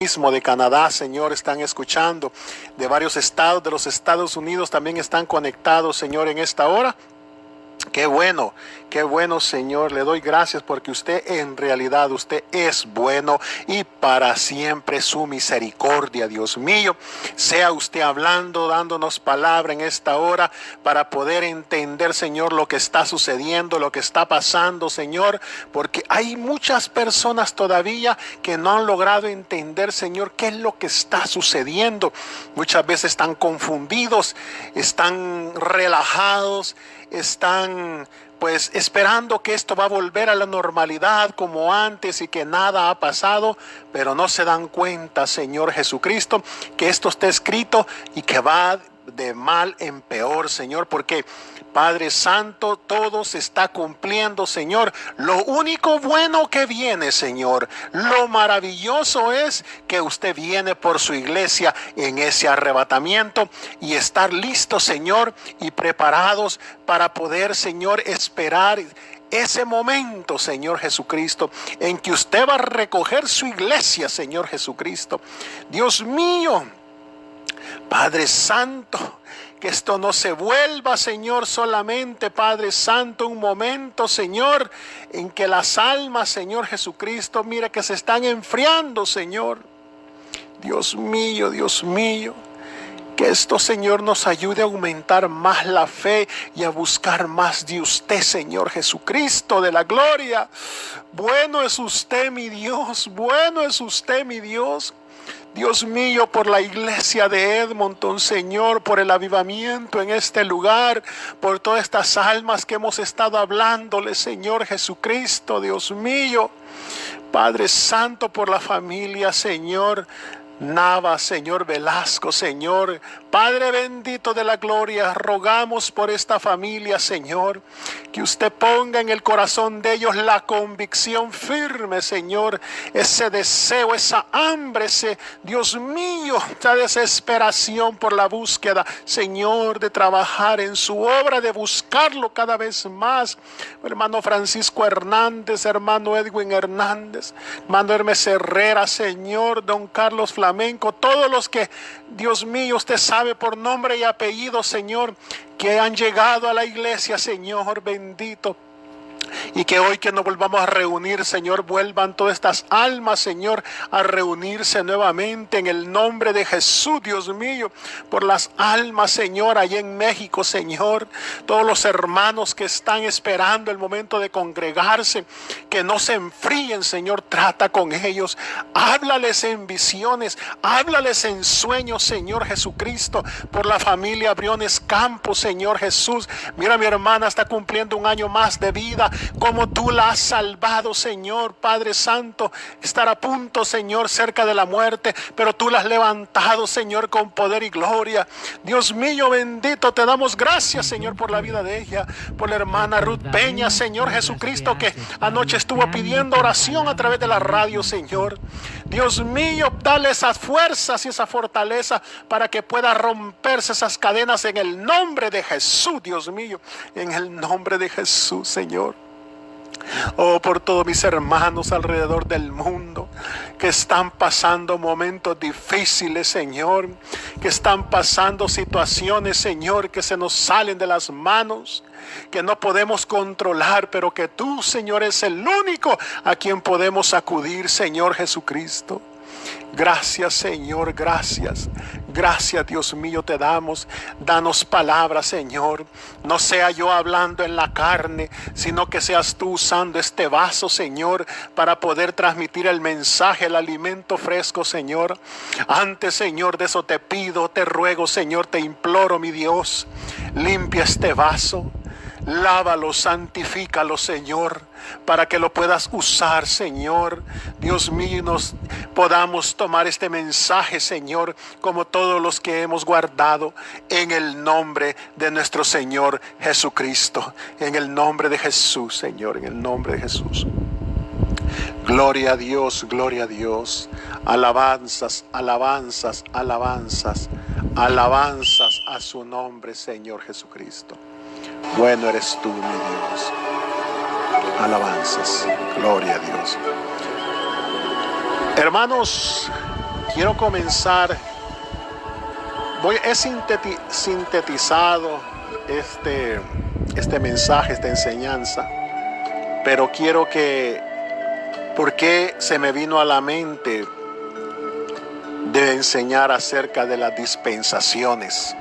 mismo de Canadá, Señor, están escuchando. De varios estados de los Estados Unidos también están conectados, Señor, en esta hora. Qué bueno, Señor, le doy gracias porque usted en realidad, usted es bueno y para siempre su misericordia, Dios mío. Sea usted hablando, dándonos palabra en esta hora para poder entender, Señor, lo que está sucediendo, lo que está pasando, Señor, porque hay muchas personas todavía que no han logrado entender, Señor, qué es lo que está sucediendo. Muchas veces están confundidos, están relajados, están pues esperando que esto va a volver a la normalidad como antes y que nada ha pasado, pero no se dan cuenta, Señor Jesucristo, que esto está escrito y que va de mal en peor, Señor, porque Padre Santo, todo se está cumpliendo, Señor. Lo único bueno que viene, Señor, lo maravilloso es que usted viene por su iglesia en ese arrebatamiento y estar listos, Señor, y preparados para poder, Señor, esperar ese momento, Señor Jesucristo, en que usted va a recoger su iglesia, Señor Jesucristo. Dios mío, Padre Santo, que esto no se vuelva, Señor, solamente, Padre Santo, un momento, Señor, en que las almas, Señor Jesucristo, mira que se están enfriando, Señor. Dios mío, que esto, Señor, nos ayude a aumentar más la fe y a buscar más de usted, Señor Jesucristo de la gloria. Bueno es usted, mi Dios, bueno es usted, mi Dios. Dios mío, por la iglesia de Edmonton, Señor, por el avivamiento en este lugar, por todas estas almas que hemos estado hablándole, Señor Jesucristo, Dios mío. Padre Santo, por la familia, Señor Nava, Señor Velasco, Señor Padre bendito de la gloria, rogamos por esta familia, Señor, que usted ponga en el corazón de ellos la convicción firme, Señor, ese deseo, esa hambre, ese, Dios mío, esa desesperación por la búsqueda, Señor, de trabajar en su obra, de buscarlo cada vez más. Hermano Francisco Hernández, hermano Edwin Hernández, hermano Hermes Herrera, Señor, don Carlos Flamenco, todos los que, Dios mío, usted sabe por nombre y apellido, Señor, que han llegado a la iglesia, Señor bendito. Y que hoy que nos volvamos a reunir, Señor, vuelvan todas estas almas, Señor, a reunirse nuevamente en el nombre de Jesús, Dios mío, por las almas, Señor, allá en México, Señor, todos los hermanos que están esperando el momento de congregarse, que no se enfríen, Señor, trata con ellos, háblales en visiones, háblales en sueños, Señor Jesucristo, por la familia Briones Campos, Señor Jesús. Mira, mi hermana está cumpliendo un año más de vida, como tú la has salvado, Señor, Padre Santo, estar a punto, Señor, cerca de la muerte, pero tú la has levantado, Señor, con poder y gloria. Dios mío bendito, te damos gracias, Señor, por la vida de ella, por la hermana Ruth Peña, Señor Jesucristo, que anoche estuvo pidiendo oración a través de la radio, Señor. Dios mío, dale esas fuerzas y esa fortaleza para que pueda romperse esas cadenas en el nombre de Jesús, Dios mío, en el nombre de Jesús, Señor. Oh, por todos mis hermanos alrededor del mundo que están pasando momentos difíciles, Señor, que están pasando situaciones, Señor, que se nos salen de las manos, que no podemos controlar, pero que tú, Señor, es el único a quien podemos acudir, Señor Jesucristo. Gracias, Señor, gracias. Gracias, Dios mío, te damos. Danos palabras, Señor. No sea yo hablando en la carne, sino que seas tú usando este vaso, Señor, para poder transmitir el mensaje, el alimento fresco, Señor. Antes, Señor, de eso te pido, te ruego, Señor, te imploro, mi Dios, limpia este vaso. Lávalo, santifícalo, Señor, para que lo puedas usar, Señor. Dios mío, nos podamos tomar este mensaje, Señor, como todos los que hemos guardado, en el nombre de nuestro Señor Jesucristo. En el nombre de Jesús, Señor, en el nombre de Jesús. Gloria a Dios, gloria a Dios. Alabanzas, alabanzas, alabanzas, alabanzas a su nombre, Señor Jesucristo. Bueno eres tú, mi Dios. Alabanzas, gloria a Dios. Hermanos, quiero comenzar. He sintetizado este mensaje, esta enseñanza, pero quiero que, porque se me vino a la mente de enseñar acerca de las dispensaciones,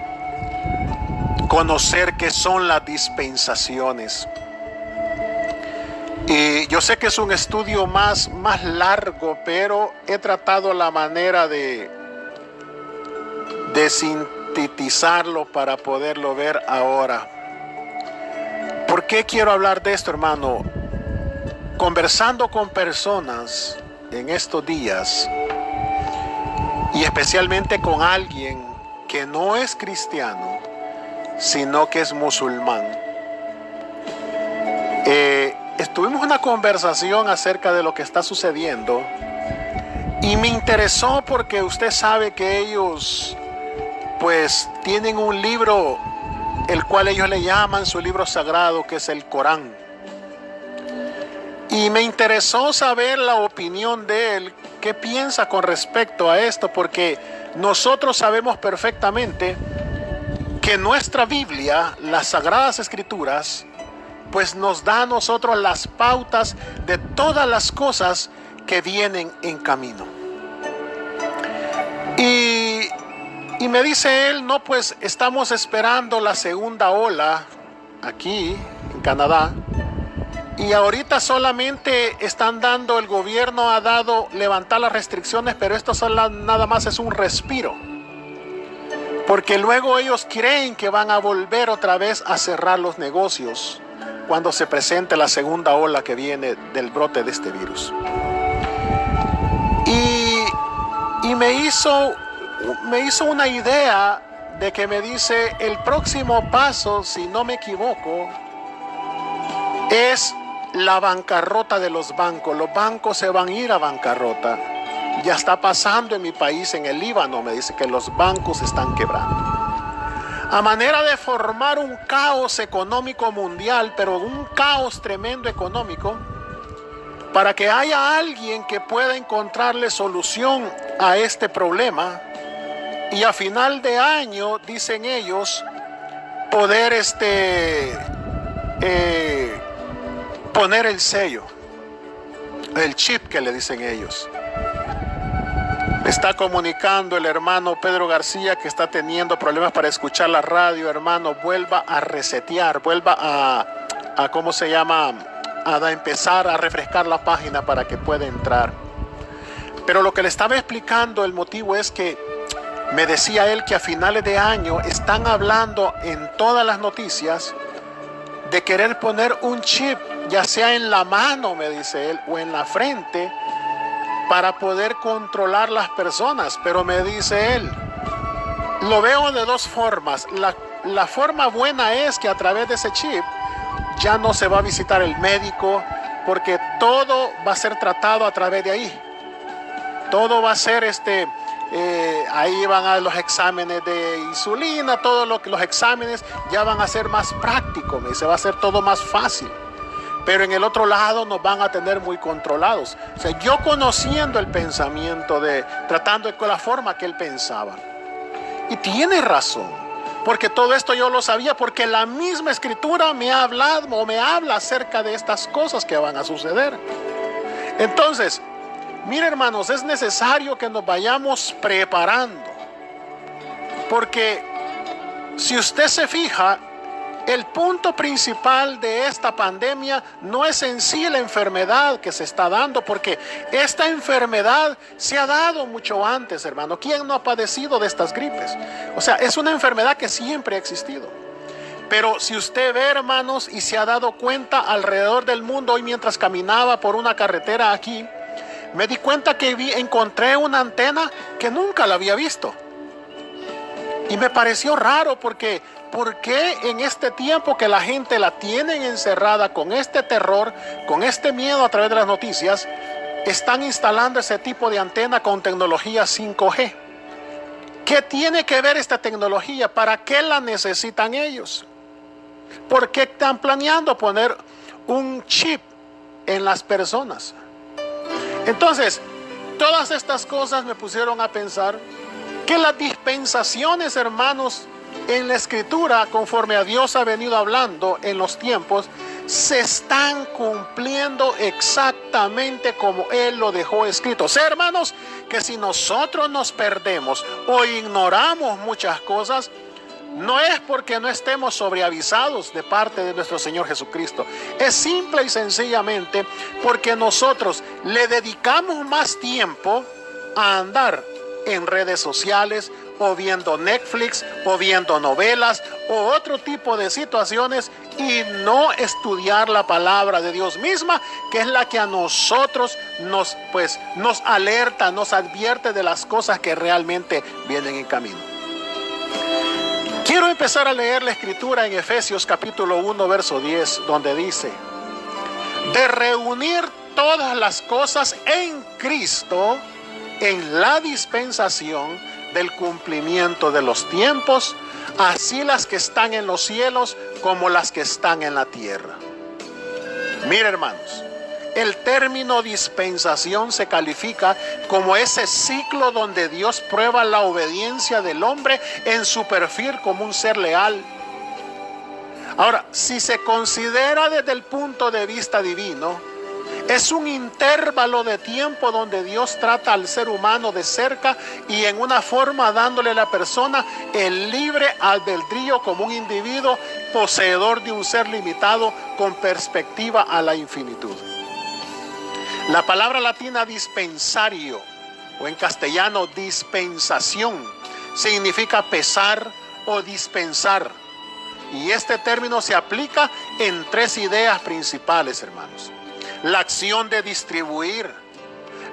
conocer qué son las dispensaciones. Y yo sé que es un estudio más largo, pero he tratado la manera de sintetizarlo para poderlo ver ahora. ¿Por qué quiero hablar de esto, hermano? Conversando con personas en estos días, y especialmente con alguien que no es cristiano, sino que es musulmán. Tuvimos una conversación acerca de lo que está sucediendo y me interesó porque usted sabe que ellos pues tienen un libro, el cual ellos le llaman su libro sagrado, que es el Corán. Y me interesó saber la opinión de él, qué piensa con respecto a esto, porque nosotros sabemos perfectamente que nuestra Biblia, las Sagradas Escrituras, pues nos da a nosotros las pautas de todas las cosas que vienen en camino. Y me dice él, no, pues estamos esperando la segunda ola aquí en Canadá. Y ahorita solamente están dando, el gobierno ha dado levantar las restricciones, pero esto nada más es un respiro. Porque luego ellos creen que van a volver otra vez a cerrar los negocios cuando se presente la segunda ola que viene del brote de este virus. Y me hizo una idea de que me dice, el próximo paso, si no me equivoco, es la bancarrota de los bancos. Los bancos se van a ir a bancarrota. Ya está pasando en mi país, en el Líbano, me dice que los bancos están quebrando. A manera de formar un caos económico mundial, pero un caos tremendo económico, para que haya alguien que pueda encontrarle solución a este problema y a final de año, dicen ellos, poder poner el sello, el chip que le dicen ellos. Me está comunicando el hermano Pedro García que está teniendo problemas para escuchar la radio. Hermano, vuelva a resetear, vuelva a ¿cómo se llama? A empezar a refrescar la página para que pueda entrar. Pero lo que le estaba explicando, el motivo es que me decía él que a finales de año están hablando en todas las noticias de querer poner un chip, ya sea en la mano, me dice él, o en la frente, para poder controlar las personas. Pero me dice él, lo veo de dos formas. La forma buena es que a través de ese chip ya no se va a visitar el médico, porque todo va a ser tratado a través de ahí. Todo va a ser ahí van a los exámenes de insulina, todos los exámenes ya van a ser más prácticos, me dice, va a ser todo más fácil. Pero en el otro lado nos van a tener muy controlados. O sea, yo conociendo el pensamiento tratando con la forma que él pensaba. Y tiene razón, porque todo esto yo lo sabía, porque la misma escritura me habla acerca de estas cosas que van a suceder. Entonces, mire, hermanos, es necesario que nos vayamos preparando, porque si usted se fija, el punto principal de esta pandemia no es en sí la enfermedad que se está dando, porque esta enfermedad se ha dado mucho antes, hermano. ¿Quién no ha padecido de estas gripes? O sea, es una enfermedad que siempre ha existido. Pero si usted ve, hermanos, y se ha dado cuenta alrededor del mundo, hoy mientras caminaba por una carretera aquí, me di cuenta que encontré una antena que nunca la había visto. Y me pareció raro porque ¿por qué en este tiempo que la gente la tienen encerrada con este terror, con este miedo a través de las noticias, están instalando ese tipo de antena con tecnología 5G? ¿Qué tiene que ver esta tecnología? ¿Para qué la necesitan ellos? ¿Por qué están planeando poner un chip en las personas? Entonces, Todas estas cosas me pusieron a pensar que las dispensaciones, hermanos, en la Escritura, conforme a Dios ha venido hablando en los tiempos, se están cumpliendo exactamente como Él lo dejó escrito. O sea, hermanos, que si nosotros nos perdemos o ignoramos muchas cosas, no es porque no estemos sobreavisados de parte de nuestro Señor Jesucristo. Es simple y sencillamente porque nosotros le dedicamos más tiempo a andar en redes sociales, o viendo Netflix, o viendo novelas, o otro tipo de situaciones, y no estudiar la palabra de Dios misma, que es la que a nosotros nos alerta, nos advierte de las cosas que realmente vienen en camino. Quiero empezar a leer la Escritura en Efesios capítulo 1, verso 10, donde dice: de reunir todas las cosas en Cristo, en la dispensación del cumplimiento de los tiempos, así las que están en los cielos como las que están en la tierra. Mira, hermanos, el término dispensación se califica como ese ciclo donde Dios prueba la obediencia del hombre en su perfil como un ser leal. Ahora, si se considera desde el punto de vista divino, es un intervalo de tiempo donde Dios trata al ser humano de cerca y en una forma dándole a la persona el libre albedrío como un individuo poseedor de un ser limitado con perspectiva a la infinitud. La palabra latina dispensario, o en castellano dispensación, significa pesar o dispensar. Y este término se aplica en tres ideas principales, hermanos: la acción de distribuir,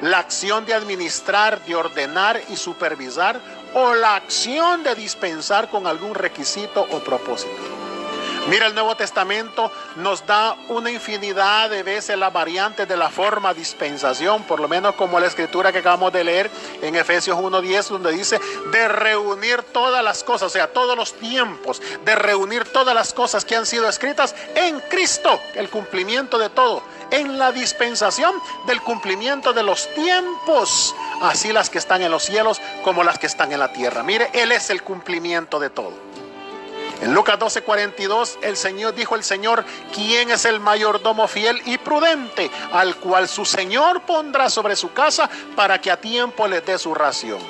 la acción de administrar, de ordenar y supervisar, o la acción de dispensar con algún requisito o propósito. Mira, el Nuevo Testamento nos da una infinidad de veces las variantes de la forma dispensación, por lo menos como la escritura que acabamos de leer en Efesios 1:10, donde dice de reunir todas las cosas, o sea, todos los tiempos, de reunir todas las cosas que han sido escritas en Cristo, el cumplimiento de todo, en la dispensación del cumplimiento de los tiempos, así las que están en los cielos como las que están en la tierra. Mire, Él es el cumplimiento de todo. En Lucas 12:42, dijo el Señor: ¿quién es el mayordomo fiel y prudente, al cual su Señor pondrá sobre su casa para que a tiempo les dé su ración?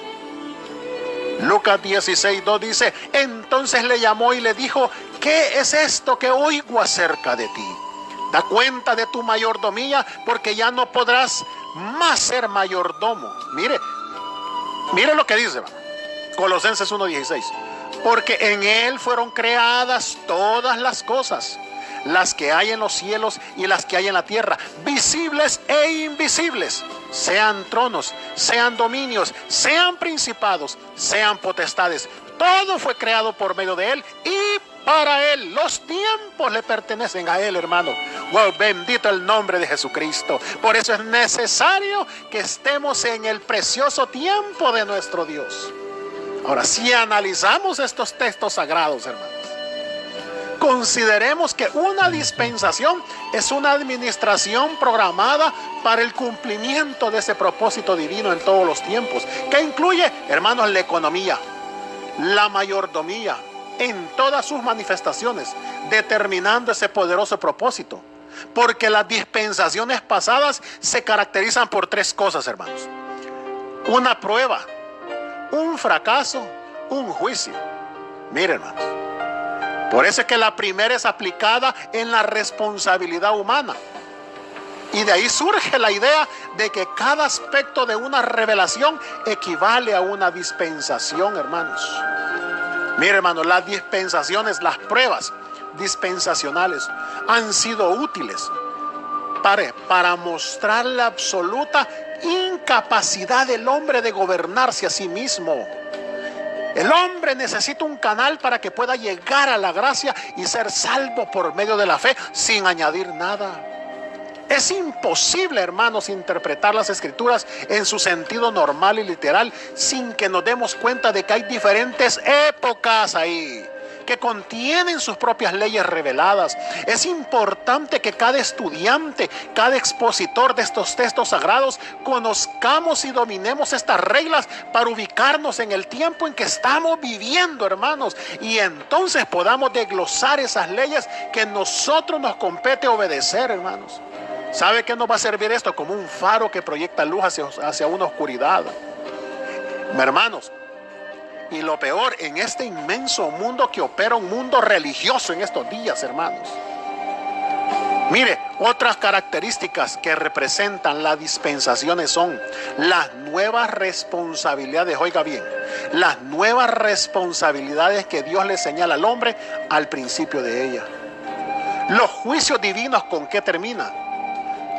Lucas 16:2 dice: entonces le llamó y le dijo: ¿qué es esto que oigo acerca de ti? Da cuenta de tu mayordomía, porque ya no podrás más ser mayordomo. Mire lo que dice, Colosenses 1:16. Porque en Él fueron creadas todas las cosas, las que hay en los cielos y las que hay en la tierra, visibles e invisibles, sean tronos, sean dominios, sean principados, sean potestades. Todo fue creado por medio de Él y para Él. Los tiempos le pertenecen a Él, hermano. Wow, bendito el nombre de Jesucristo. Por eso es necesario que estemos en el precioso tiempo de nuestro Dios. Ahora, si analizamos estos textos sagrados, hermanos, consideremos que una dispensación es una administración programada para el cumplimiento de ese propósito divino en todos los tiempos, que incluye, hermanos, la economía, la mayordomía, en todas sus manifestaciones, determinando ese poderoso propósito. Porque las dispensaciones pasadas se caracterizan por tres cosas, hermanos: una prueba, un fracaso, un juicio. Miren, hermanos, por eso es que la primera es aplicada en la responsabilidad humana. Y de ahí surge la idea de que cada aspecto de una revelación equivale a una dispensación, hermanos. Miren, hermanos, las dispensaciones, las pruebas dispensacionales han sido útiles para mostrar la absoluta incapacidad del hombre de gobernarse a sí mismo. El hombre necesita un canal para que pueda llegar a la gracia y ser salvo por medio de la fe sin añadir nada. Es imposible, hermanos, interpretar las escrituras en su sentido normal y literal sin que nos demos cuenta de que hay diferentes épocas ahí. que contienen sus propias leyes reveladas. Es importante que cada estudiante, cada expositor de estos textos sagrados conozcamos y dominemos estas reglas para ubicarnos en el tiempo en que estamos viviendo, hermanos, y entonces podamos desglosar esas leyes que nosotros nos compete obedecer, hermanos. ¿Sabe qué nos va a servir esto? Como un faro que proyecta luz hacia una oscuridad. Hermanos, y lo peor, en este inmenso mundo que opera un mundo religioso en estos días, hermanos. Mire, otras características que representan las dispensaciones son las nuevas responsabilidades. Oiga bien, las nuevas responsabilidades que Dios le señala al hombre al principio de ella. Los juicios divinos, ¿con qué termina?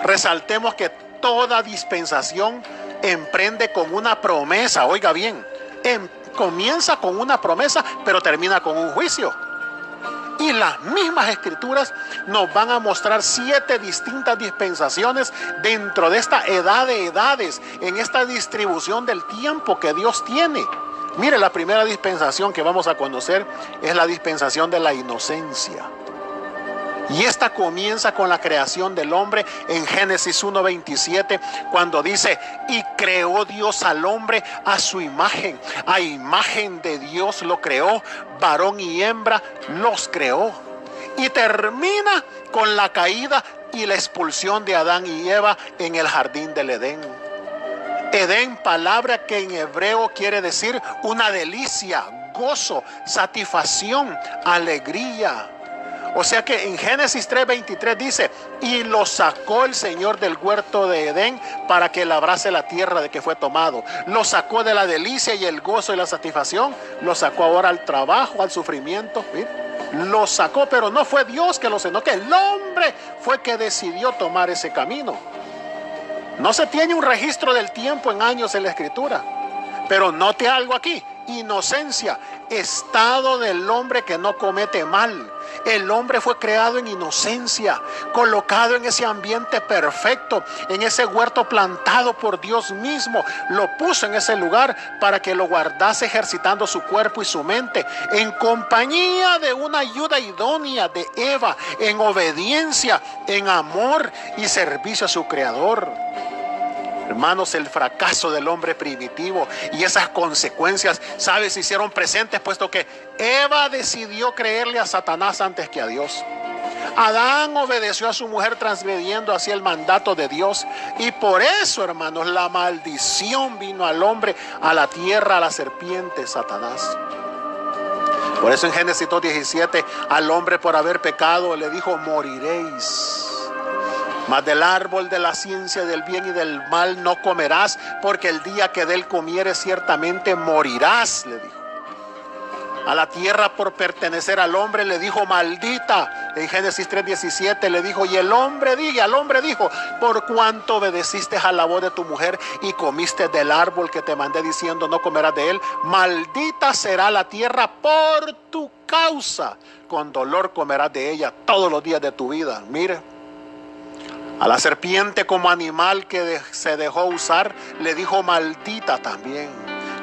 Resaltemos que toda dispensación emprende con una promesa. Oiga bien, comienza con una promesa, pero termina con un juicio. Y las mismas escrituras nos van a mostrar 7 distintas dispensaciones dentro de esta edad de edades, en esta distribución del tiempo que Dios tiene. Mire, la primera dispensación que vamos a conocer es la dispensación de la inocencia. Y esta comienza con la creación del hombre en Génesis 1:27, cuando dice: y creó Dios al hombre a su imagen, a imagen de Dios lo creó, varón y hembra los creó. Y termina con la caída y la expulsión de Adán y Eva en el jardín del Edén. Edén, palabra que en hebreo quiere decir una delicia, gozo, satisfacción, alegría. O sea que en Génesis 3:23 dice: y lo sacó el Señor del huerto de Edén para que labrase la tierra de que fue tomado. Lo sacó de la delicia y el gozo y la satisfacción. Lo sacó ahora al trabajo, al sufrimiento. ¿Sí? Lo sacó, pero no fue Dios que lo sacó, que el hombre fue que decidió tomar ese camino. No se tiene un registro del tiempo en años en la escritura. Pero note algo aquí: inocencia, estado del hombre que no comete mal. El hombre fue creado en inocencia, colocado en ese ambiente perfecto, en ese huerto plantado por Dios mismo. Lo puso en ese lugar para que lo guardase, ejercitando su cuerpo y su mente, en compañía de una ayuda idónea de Eva, en obediencia, en amor y servicio a su Creador. Hermanos, el fracaso del hombre primitivo y esas consecuencias, ¿sabes?, se hicieron presentes, puesto que Eva decidió creerle a Satanás antes que a Dios. Adán obedeció a su mujer, transgrediendo así el mandato de Dios. Y por eso, hermanos, la maldición vino al hombre, a la tierra, a la serpiente, Satanás. Por eso en Génesis 2:17, al hombre por haber pecado le dijo: moriréis. Mas del árbol de la ciencia del bien y del mal no comerás, porque el día que de él comieres ciertamente morirás, le dijo. A la tierra por pertenecer al hombre le dijo: maldita. En Génesis 3:17 le dijo: y al hombre dijo: por cuanto obedeciste a la voz de tu mujer y comiste del árbol que te mandé diciendo: no comerás de él, maldita será la tierra por tu causa, con dolor comerás de ella todos los días de tu vida. Mire, a la serpiente como animal que se dejó usar, le dijo: maldita también.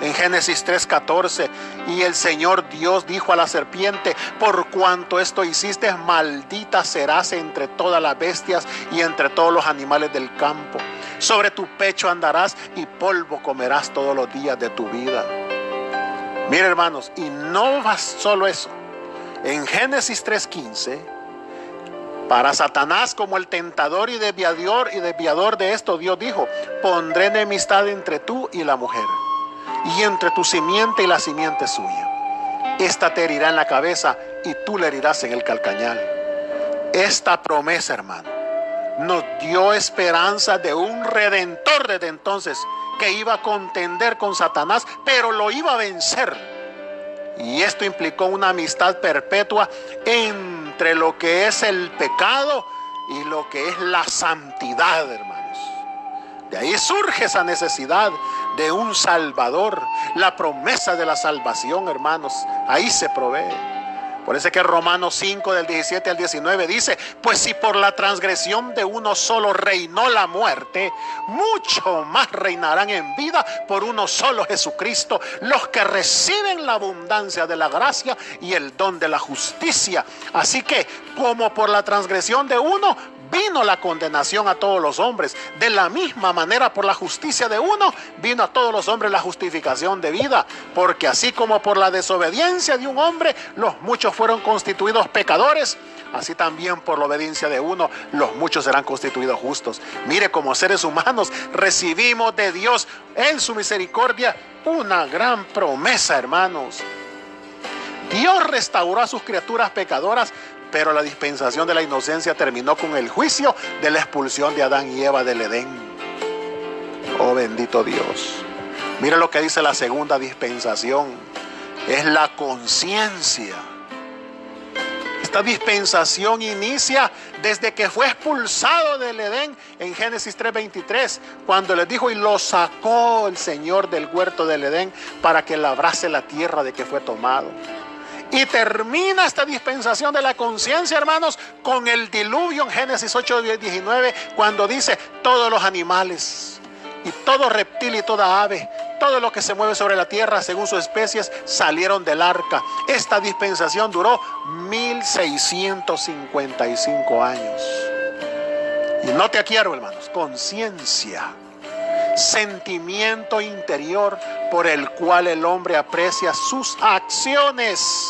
En Génesis 3:14, y el Señor Dios dijo a la serpiente: por cuanto esto hiciste, maldita serás entre todas las bestias y entre todos los animales del campo. Sobre tu pecho andarás y polvo comerás todos los días de tu vida. Mire, hermanos, y no va solo eso. En Génesis 3:15, para Satanás, como el tentador y desviador de esto, Dios dijo: pondré enemistad entre tú y la mujer, y entre tu simiente y la simiente suya. Esta te herirá en la cabeza y tú le herirás en el calcañal. Esta promesa, hermano, nos dio esperanza de un redentor desde entonces, que iba a contender con Satanás, pero lo iba a vencer. Y esto implicó una amistad perpetua entre lo que es el pecado y lo que es la santidad, hermanos. De ahí surge esa necesidad de un Salvador, la promesa de la salvación, hermanos. Ahí se provee. Por eso es que Romanos 5 del 17 al 19 dice: pues si por la transgresión de uno solo reinó la muerte, mucho más reinarán en vida por uno solo, Jesucristo, los que reciben la abundancia de la gracia y el don de la justicia. Así que, como por la transgresión de uno vino la condenación a todos los hombres, de la misma manera por la justicia de uno vino a todos los hombres la justificación de vida. Porque así como por la desobediencia de un hombre los muchos fueron constituidos pecadores, así también por la obediencia de uno los muchos serán constituidos justos. Mire, como seres humanos recibimos de Dios en su misericordia una gran promesa, hermanos. Dios restauró a sus criaturas pecadoras, pero la dispensación de la inocencia terminó con el juicio de la expulsión de Adán y Eva del Edén. Oh, bendito Dios. Mira lo que dice la segunda dispensación. Es la conciencia. Esta dispensación inicia desde que fue expulsado del Edén en Génesis 3:23, cuando les dijo: y lo sacó el Señor del huerto del Edén para que labrase la tierra de que fue tomado. Y termina esta dispensación de la conciencia, hermanos, con el diluvio en Génesis 8:19, cuando dice: todos los animales y todo reptil y toda ave, todo lo que se mueve sobre la tierra según sus especies, salieron del arca. Esta dispensación duró 1655 años. Y note aquí, hermanos, conciencia, sentimiento interior por el cual el hombre aprecia sus acciones.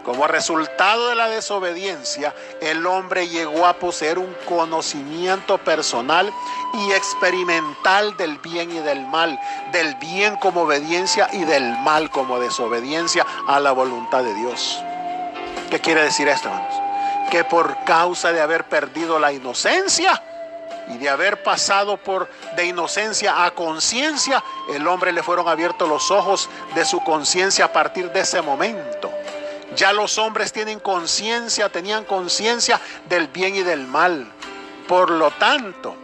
Como resultado de la desobediencia, el hombre llegó a poseer un conocimiento personal y experimental del bien y del mal, del bien como obediencia y del mal como desobediencia a la voluntad de Dios. ¿Qué quiere decir esto, hermanos? Que por causa de haber perdido la inocencia y de haber pasado de inocencia a conciencia, el hombre le fueron abiertos los ojos de su conciencia a partir de ese momento. Ya los hombres tenían conciencia del bien y del mal. Por lo tanto,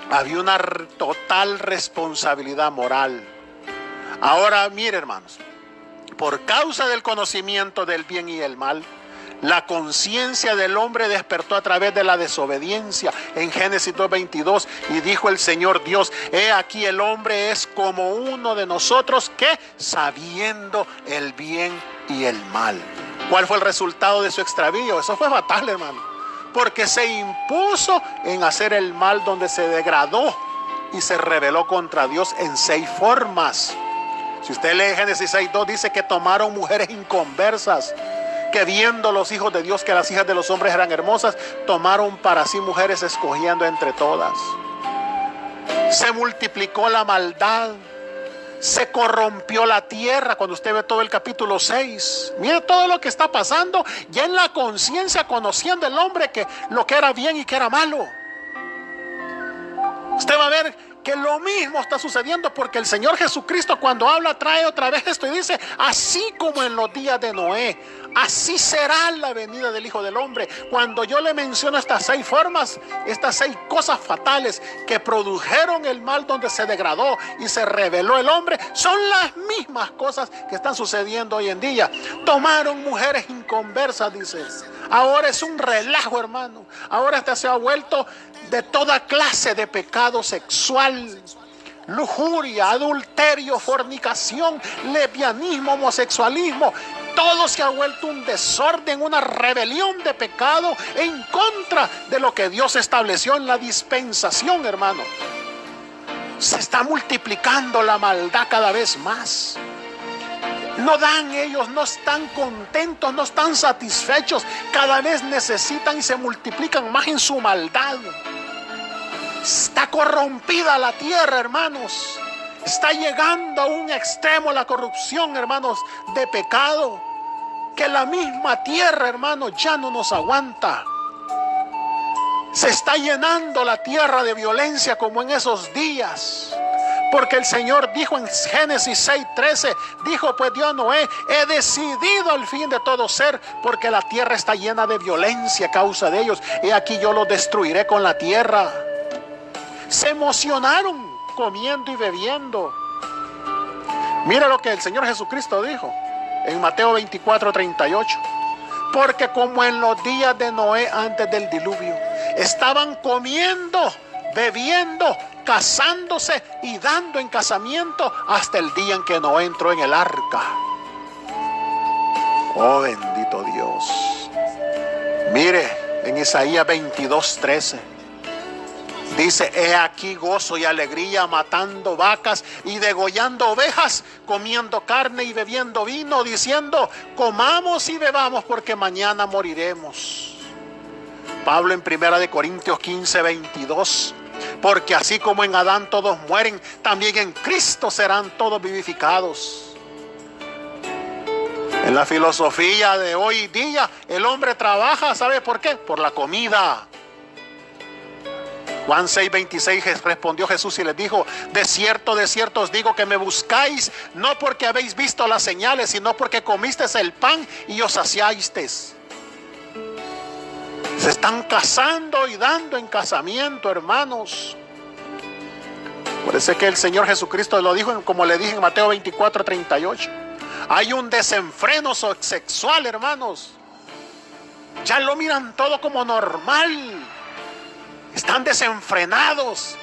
había una total responsabilidad moral. Ahora, mire, hermanos, por causa del conocimiento del bien y el mal, la conciencia del hombre despertó a través de la desobediencia. En Génesis 2:22, y dijo el Señor Dios: he aquí el hombre es como uno de nosotros, que sabiendo el bien y el mal. ¿Cuál fue el resultado de su extravío? Eso fue fatal, hermano, porque se impuso en hacer el mal, donde se degradó y se rebeló contra Dios en 6 formas. Si usted lee Génesis 6:2, dice que tomaron mujeres inconversas, que viendo los hijos de Dios que las hijas de los hombres eran hermosas, tomaron para sí mujeres escogiendo entre todas. Se multiplicó la maldad, se corrompió la tierra. Cuando usted ve todo el capítulo 6, mire todo lo que está pasando ya en la conciencia, conociendo el hombre que lo que era bien y que era malo. Usted va a ver que lo mismo está sucediendo, porque el Señor Jesucristo, cuando habla, trae otra vez esto y dice: así como en los días de Noé, así será la venida del Hijo del Hombre. Cuando yo le menciono estas 6 formas, estas 6 cosas fatales que produjeron el mal, donde se degradó y se rebeló el hombre, son las mismas cosas que están sucediendo hoy en día. Tomaron mujeres inconversas, dice. Ahora es un relajo, hermano. Ahora este se ha vuelto de toda clase de pecado sexual: lujuria, adulterio, fornicación, lesbianismo, homosexualismo. Todo se ha vuelto un desorden, una rebelión de pecado en contra de lo que Dios estableció en la dispensación, hermano. Se está multiplicando la maldad cada vez más. Ellos no están contentos, no están satisfechos. Cada vez necesitan y se multiplican más en su maldad. Está corrompida la tierra, hermanos. Está llegando a un extremo la corrupción, hermanos, de pecado, que la misma tierra, hermanos, ya no nos aguanta. Se está llenando la tierra de violencia como en esos días. Porque el Señor dijo en Génesis 6:13, dijo pues Dios a Noé: he decidido el fin de todo ser, porque la tierra está llena de violencia a causa de ellos. He aquí yo los destruiré con la tierra. Se emocionaron comiendo y bebiendo. Mira lo que el Señor Jesucristo dijo en Mateo 24:38. Porque como en los días de Noé antes del diluvio, estaban comiendo, bebiendo, casándose y dando en casamiento hasta el día en que Noé entró en el arca. Oh, bendito Dios. Mire, en Isaías 22:13 dice: he aquí gozo y alegría matando vacas y degollando ovejas, comiendo carne y bebiendo vino, diciendo: comamos y bebamos porque mañana moriremos. Pablo en 1 Corintios 15:22: porque así como en Adán todos mueren, también en Cristo serán todos vivificados. En la filosofía de hoy día, el hombre trabaja, ¿sabe por qué? Por la comida. Juan 6:26 respondió Jesús y les dijo: de cierto os digo que me buscáis, no porque habéis visto las señales, sino porque comisteis el pan y os saciasteis. Se están casando y dando en casamiento, hermanos. Por eso es que el Señor Jesucristo lo dijo, como le dije en Mateo 24:38. Hay un desenfreno sexual, hermanos. Ya lo miran todo como normal. Están desenfrenados,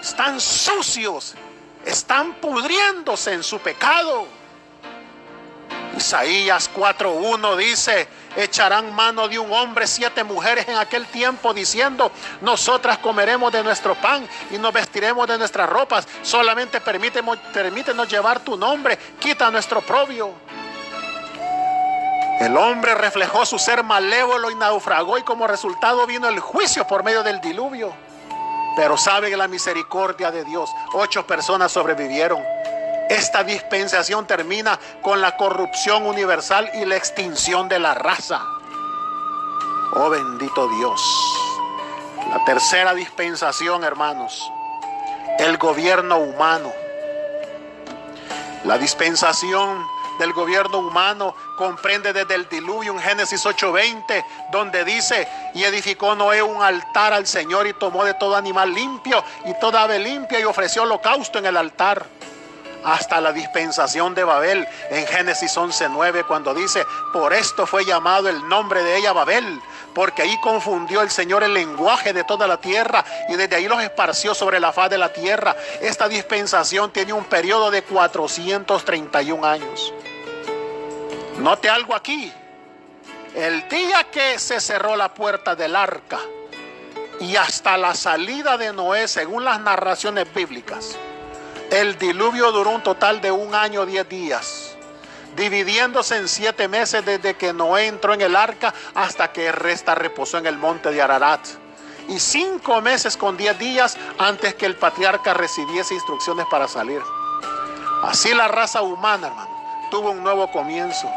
están sucios, están pudriéndose en su pecado. Isaías 4:1 dice: echarán mano de un hombre 7 mujeres en aquel tiempo, diciendo: nosotras comeremos de nuestro pan y nos vestiremos de nuestras ropas. Solamente permítenos llevar tu nombre, quita nuestro oprobio. El hombre reflejó su ser malévolo y naufragó, y como resultado vino el juicio por medio del diluvio. Pero sabe la misericordia de Dios, 8 personas sobrevivieron. Esta dispensación termina con la corrupción universal y la extinción de la raza. Oh, bendito Dios. La tercera dispensación, hermanos, el gobierno humano. La dispensación del gobierno humano comprende desde el diluvio en Génesis 8:20, donde dice: y edificó Noé un altar al Señor y tomó de todo animal limpio y toda ave limpia y ofreció holocausto en el altar. Hasta la dispensación de Babel en Génesis 11:9, cuando dice: por esto fue llamado el nombre de ella Babel, porque ahí confundió el Señor el lenguaje de toda la tierra y desde ahí los esparció sobre la faz de la tierra. Esta dispensación tiene un periodo de 431 años. Note algo aquí: el día que se cerró la puerta del arca y hasta la salida de Noé, según las narraciones bíblicas, el diluvio duró un total de 1 año 10 días, dividiéndose en 7 meses desde que Noé entró en el arca hasta que ésta reposó en el monte de Ararat, y 5 meses con 10 días antes que el patriarca recibiese instrucciones para salir. Así la raza humana, hermano, tuvo un nuevo comienzo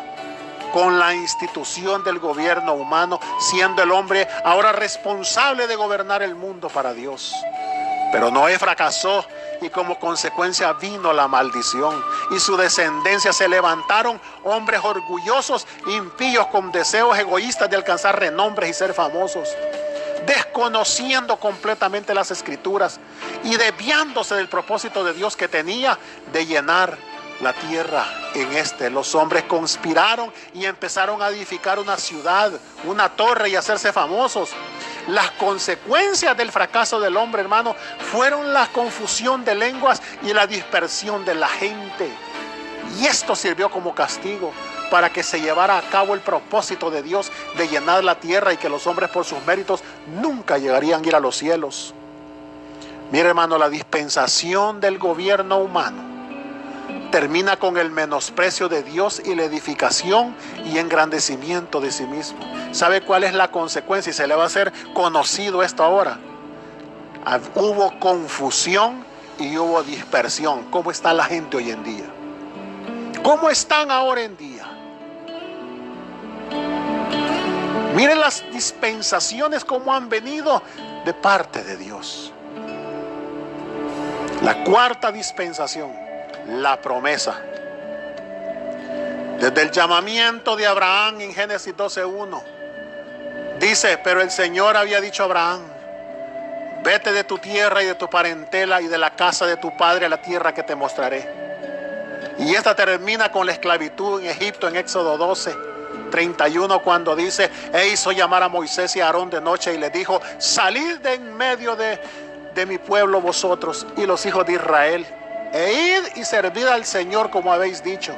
con la institución del gobierno humano, siendo el hombre ahora responsable de gobernar el mundo para Dios. Pero Noé fracasó y como consecuencia vino la maldición, y su descendencia se levantaron hombres orgullosos, impíos, con deseos egoístas de alcanzar renombres y ser famosos, desconociendo completamente las escrituras y desviándose del propósito de Dios que tenía de llenar la tierra. Los hombres conspiraron y empezaron a edificar una ciudad, una torre, y hacerse famosos. Las consecuencias del fracaso del hombre, hermano, fueron la confusión de lenguas y la dispersión de la gente. Y esto sirvió como castigo para que se llevara a cabo el propósito de Dios de llenar la tierra, y que los hombres por sus méritos nunca llegarían a ir a los cielos. Mire, hermano, la dispensación del gobierno humano termina con el menosprecio de Dios y la edificación y engrandecimiento de sí mismo. ¿Sabe cuál es la consecuencia? Y se le va a hacer conocido esto ahora. Hubo confusión y hubo dispersión. ¿Cómo está la gente hoy en día? ¿Cómo están ahora en día? Miren las dispensaciones cómo han venido de parte de Dios. La cuarta dispensación, la promesa. Desde el llamamiento de Abraham en Génesis 12:1 dice: pero el Señor había dicho a Abraham: vete de tu tierra y de tu parentela y de la casa de tu padre a la tierra que te mostraré. Y esta termina con la esclavitud en Egipto en Éxodo 12:31, cuando dice: e hizo llamar a Moisés y a Aarón de noche y les dijo: salid de en medio de mi pueblo vosotros y los hijos de Israel, e id y servid al Señor como habéis dicho.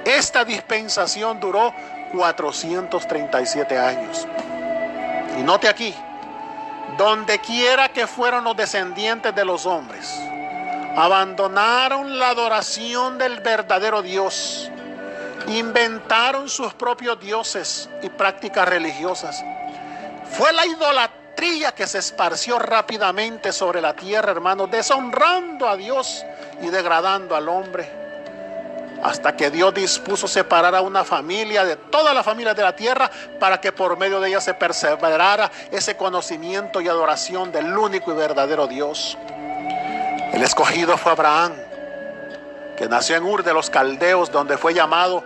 Esta dispensación duró 437 años. Y note aquí: donde quiera que fueron los descendientes de los hombres, abandonaron la adoración del verdadero Dios, inventaron sus propios dioses y prácticas religiosas. Fue la idolatría que se esparció rápidamente sobre la tierra, hermanos, deshonrando a Dios y degradando al hombre, hasta que Dios dispuso separar a una familia de todas las familias de la tierra, para que por medio de ella se perseverara ese conocimiento y adoración del único y verdadero Dios. El escogido fue Abraham, que nació en Ur de los Caldeos, donde fue llamado.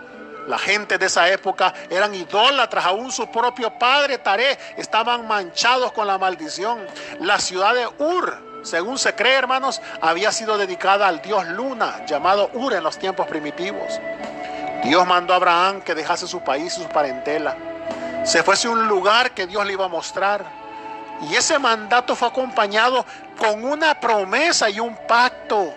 La gente de esa época eran idólatras. Aún su propio padre Taré estaban manchados con la maldición. La ciudad de Ur, según se cree, hermanos, había sido dedicada al dios Luna, llamado Ur en los tiempos primitivos. Dios mandó a Abraham que dejase su país y su parentela, se fuese a un lugar que Dios le iba a mostrar. Y ese mandato fue acompañado con una promesa y un pacto,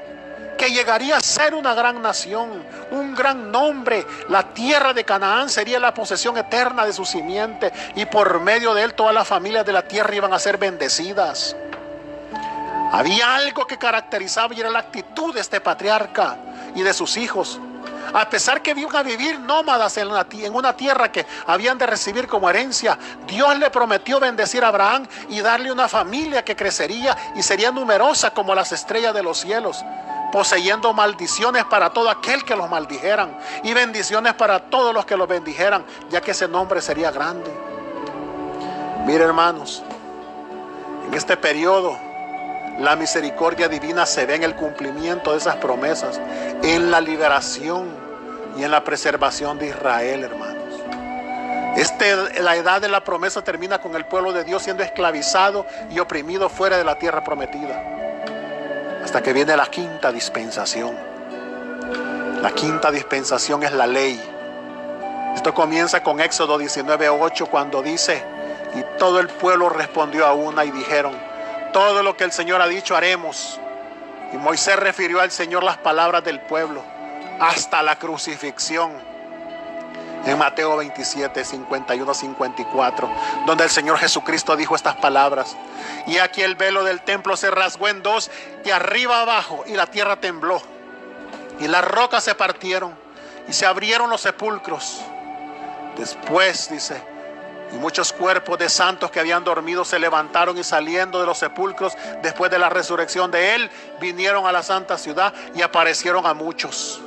que llegaría a ser una gran nación, un gran nombre. La tierra de Canaán sería la posesión eterna de su simiente, y por medio de él todas las familias de la tierra iban a ser bendecidas. Había algo que caracterizaba, y era la actitud de este patriarca y de sus hijos. A pesar que iban a vivir nómadas en una tierra que habían de recibir como herencia, Dios le prometió bendecir a Abraham y darle una familia que crecería y sería numerosa como las estrellas de los cielos, poseyendo maldiciones para todo aquel que los maldijeran y bendiciones para todos los que los bendijeran, ya que ese nombre sería grande. Mire, hermanos, en este periodo la misericordia divina se ve en el cumplimiento de esas promesas, en la liberación y en la preservación de Israel, hermanos. La edad de la promesa termina con el pueblo de Dios siendo esclavizado y oprimido fuera de la tierra prometida, hasta que viene la quinta dispensación. La quinta dispensación es la ley. Esto comienza con Éxodo 19:8, cuando dice: y todo el pueblo respondió a una y dijeron: todo lo que el Señor ha dicho haremos. Y Moisés refirió al Señor las palabras del pueblo hasta la crucifixión, en Mateo 27:51-54, donde el Señor Jesucristo dijo estas palabras: y aquí el velo del templo se rasgó en dos, de arriba abajo, y la tierra tembló, y las rocas se partieron, y se abrieron los sepulcros. Después, dice, y muchos cuerpos de santos que habían dormido se levantaron, y saliendo de los sepulcros después de la resurrección de él, vinieron a la santa ciudad y aparecieron a muchos.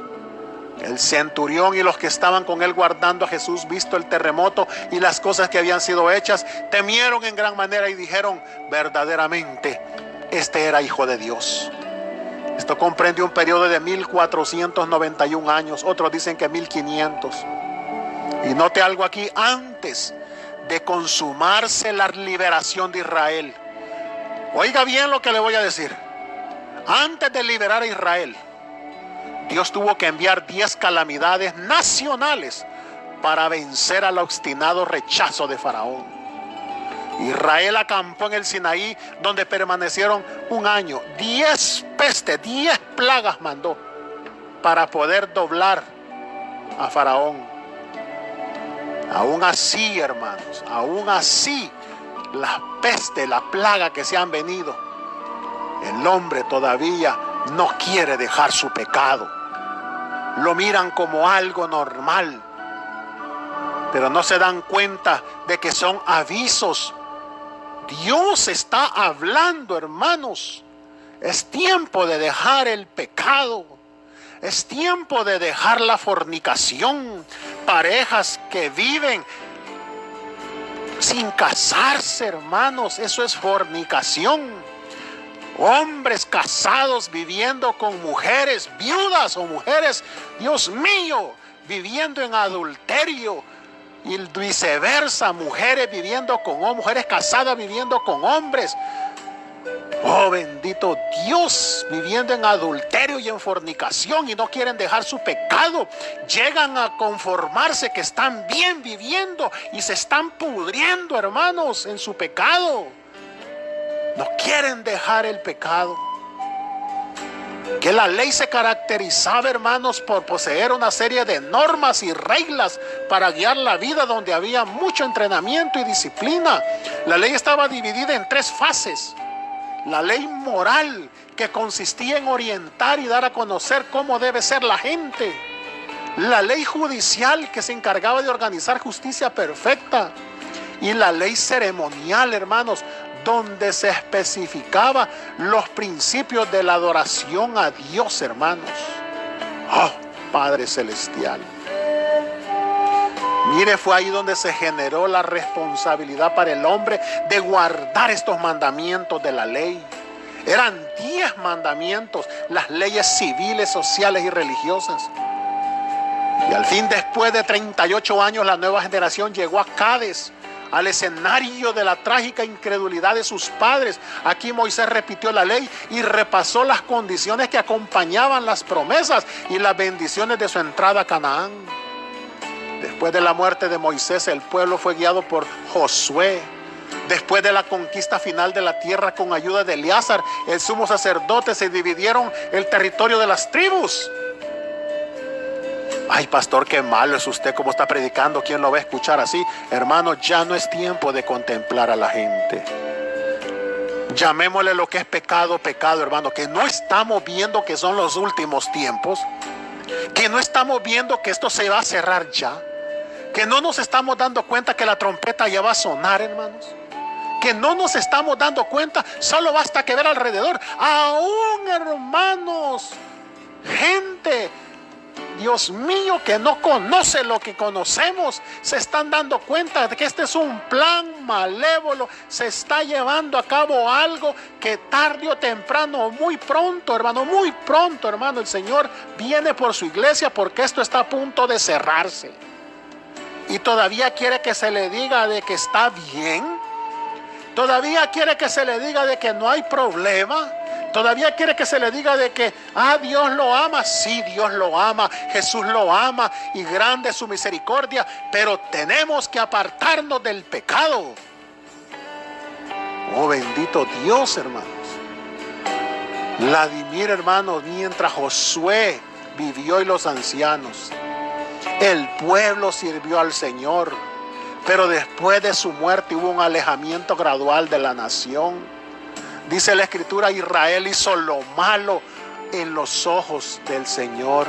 El centurión y los que estaban con él guardando a Jesús, visto el terremoto y las cosas que habían sido hechas, temieron en gran manera y dijeron: verdaderamente este era hijo de Dios. Esto comprende un periodo de 1491 años, otros dicen que 1500. Y note algo aquí: antes de consumarse la liberación de Israel, oiga bien lo que le voy a decir, antes de liberar a Israel, Dios tuvo que enviar 10 calamidades nacionales para vencer al obstinado rechazo de Faraón. Israel acampó en el Sinaí, donde permanecieron un año. 10 pestes, 10 plagas mandó para poder doblar a Faraón. Aún así, hermanos, aún así, la peste, la plaga que se han venido, el hombre todavía no quiere dejar su pecado. Lo miran como algo normal, pero no se dan cuenta de que son avisos. Dios está hablando, hermanos. Es tiempo de dejar el pecado. Es tiempo de dejar la fornicación. Parejas que viven sin casarse, hermanos, eso es fornicación. Hombres casados viviendo con mujeres viudas o mujeres, Dios mío, viviendo en adulterio. Y viceversa, mujeres casadas viviendo con hombres. Oh, bendito Dios, viviendo en adulterio y en fornicación y no quieren dejar su pecado. Llegan a conformarse que están bien viviendo y se están pudriendo, hermanos, en su pecado. No quieren dejar el pecado. Que la ley se caracterizaba, hermanos, por poseer una serie de normas y reglas para guiar la vida, donde había mucho entrenamiento y disciplina. La ley estaba dividida en 3 fases. La ley moral, que consistía en orientar y dar a conocer cómo debe ser la gente. La ley judicial, que se encargaba de organizar justicia perfecta. Y la ley ceremonial, hermanos, donde se especificaba los principios de la adoración a Dios, hermanos. Oh, Padre Celestial. Mire, fue ahí donde se generó la responsabilidad para el hombre de guardar estos mandamientos de la ley. Eran 10 mandamientos, las leyes civiles, sociales y religiosas. Y al fin, después de 38 años, la nueva generación llegó a Cádiz, al escenario de la trágica incredulidad de sus padres. Aquí Moisés repitió la ley y repasó las condiciones que acompañaban las promesas y las bendiciones de su entrada a Canaán. Después de la muerte de Moisés, el pueblo fue guiado por Josué. Después de la conquista final de la tierra con ayuda de Eleazar, el sumo sacerdote, se dividieron el territorio de las tribus. Ay, pastor, qué malo es usted como está predicando. ¿Quién lo va a escuchar así? Hermano, ya no es tiempo de contemplar a la gente. Llamémosle lo que es pecado, pecado, hermano. Que no estamos viendo que son los últimos tiempos. Que no estamos viendo que esto se va a cerrar ya. Que no nos estamos dando cuenta que la trompeta ya va a sonar, hermanos. Que no nos estamos dando cuenta. Solo basta que ver alrededor. Aún, hermanos, gente, Dios mío, que no conoce lo que conocemos, se están dando cuenta de que este es un plan malévolo. Se está llevando a cabo algo que tarde o temprano, muy pronto, hermano, el Señor viene por su iglesia, porque esto está a punto de cerrarse. Y todavía quiere que se le diga de que está bien. Todavía quiere que se le diga de que no hay problema. Todavía quiere que se le diga de que, Dios lo ama. Sí, Dios lo ama, Jesús lo ama y grande es su misericordia, pero tenemos que apartarnos del pecado. Oh, bendito Dios, hermanos. Vladimir, hermanos, mientras Josué vivió y los ancianos, el pueblo sirvió al Señor, pero después de su muerte hubo un alejamiento gradual de la nación. Dice la Escritura, Israel hizo lo malo en los ojos del Señor,